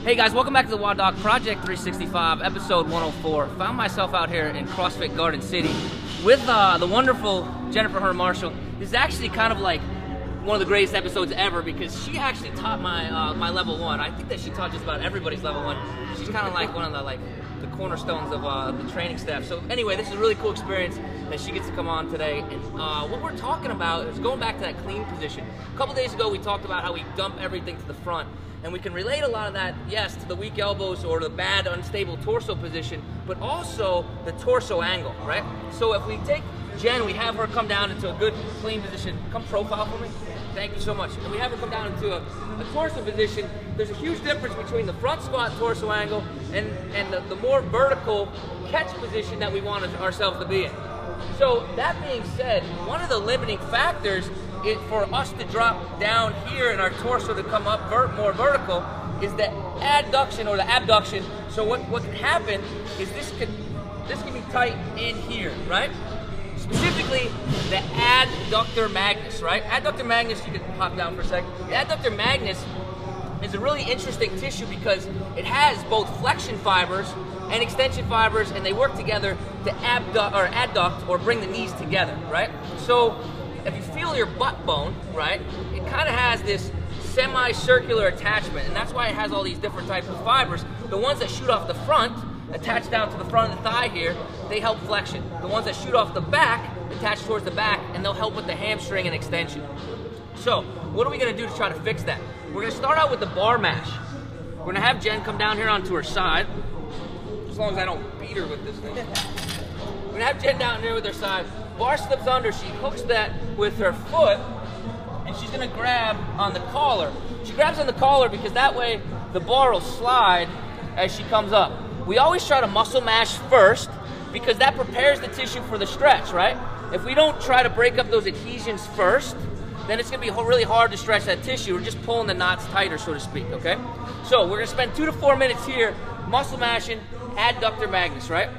Hey guys, welcome back to the WODdoc Project365, episode 104. Found myself out here in CrossFit Garden City with the wonderful Jennifer Hearn Marshall. This is actually kind of like one of the greatest episodes ever because she actually taught my level 1. I think that she taught just about everybody's level 1. She's kind of like one of the cornerstones of the training staff. So anyway, this is a really cool experience that she gets to come on today. And what we're talking about is going back to that clean position. A couple days ago, we talked about how we dump everything to the front. And we can relate a lot of that, yes, to the weak elbows or the bad, unstable torso position, but also the torso angle, right? So if we take Jen, we have her come down into a good, clean position. Come profile for me. Thank you so much. And we have her come down into a torso position. There's a huge difference between the front squat torso angle and the more vertical catch position that we want ourselves to be in. So that being said, one of the limiting factors for us to drop down here and our torso to come up more vertical is the adduction or the abduction. So what can happen is this can be tight in here, right? Specifically, the adductor magnus, right? Adductor magnus, you can hop down for a second. The adductor magnus is a really interesting tissue because it has both flexion fibers and extension fibers, and they work together to adduct or bring the knees together, right? So if you feel your butt bone, right, it kind of has this semicircular attachment, and that's why it has all these different types of fibers. The ones that shoot off the front, attach down to the front of the thigh here, they help flexion. The ones that shoot off the back, attach towards the back, and they'll help with the hamstring and extension. So, what are we gonna do to try to fix that? We're gonna start out with the bar mash. We're gonna have Jen come down here onto her side, as long as I don't beat her with this thing. We're gonna have Jen down here with her side. Bar slips under, she hooks that with her foot, and she's gonna grab on the collar. She grabs on the collar because that way the bar will slide as she comes up. We always try to muscle mash first because that prepares the tissue for the stretch, right? If we don't try to break up those adhesions first, then it's gonna be really hard to stretch that tissue. We're just pulling the knots tighter, so to speak, okay? So we're gonna spend 2 to 4 minutes here muscle mashing adductor magnus, right?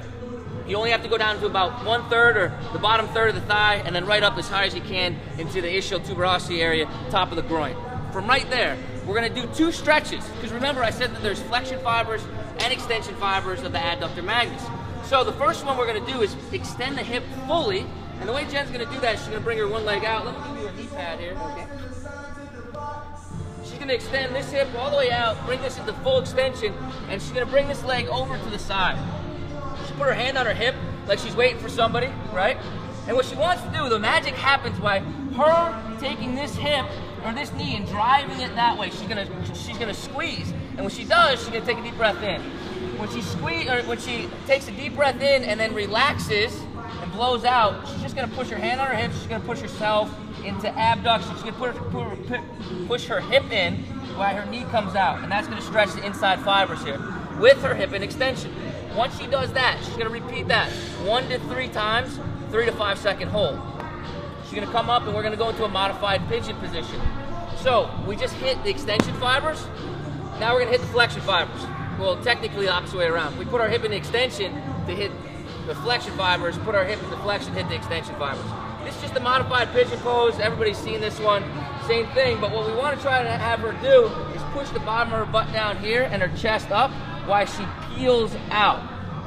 You only have to go down to about 1/3 or the bottom third of the thigh, and then right up as high as you can into the ischial tuberosity area, top of the groin. From right there, we're gonna do 2 stretches, because remember I said that there's flexion fibers and extension fibers of the adductor magnus. So the first one we're gonna do is extend the hip fully, and the way Jen's gonna do that is she's gonna bring her one leg out. Let me give you a knee pad here. Okay. She's gonna extend this hip all the way out, bring this into full extension, and she's gonna bring this leg over to the side. She'll put her hand on her hip like she's waiting for somebody, right? And what she wants to do, the magic happens by her taking this hip or this knee and driving it that way. She's gonna squeeze, and when she does, she's gonna take a deep breath in. When she takes a deep breath in and then relaxes and blows out, she's just gonna push her hand on her hip. She's gonna push herself into abduction. She's gonna push her hip in while her knee comes out, and that's gonna stretch the inside fibers here with her hip in extension. Once she does that, she's gonna repeat that 1 to 3 times, 3 to 5 second hold. She's gonna come up and we're gonna go into a modified pigeon position. So we just hit the extension fibers. Now we're gonna hit the flexion fibers. Well, technically the opposite way around. We put our hip in the extension to hit the flexion fibers, put our hip in the flexion, hit the extension fibers. This is just a modified pigeon pose. Everybody's seen this one. Same thing, but what we wanna try to have her do is push the bottom of her butt down here and her chest up while she peels out,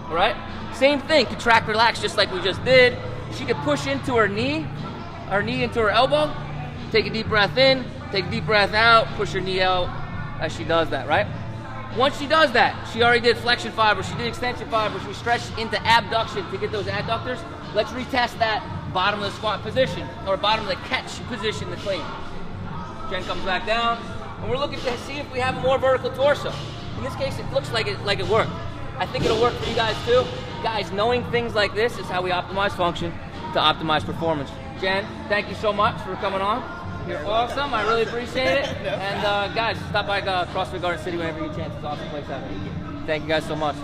all right? Same thing, contract, relax, just like we just did. She could push into her knee into her elbow, take a deep breath in, take a deep breath out, push her knee out as she does that, right? Once she does that, she already did flexion fibers, she did extension fibers, we stretched into abduction to get those adductors. Let's retest that bottom of the squat position, or bottom of the catch position to clean. Jen comes back down, and we're looking to see if we have a more vertical torso. In this case, it looks like it worked. I think it'll work for you guys too. Guys, knowing things like this is how we optimize function to optimize performance. Jen, thank you so much for coming on. You're awesome. I really appreciate it. And guys, stop by CrossFit Garden City whenever you get a chance. It's an awesome place out here. Thank you guys so much.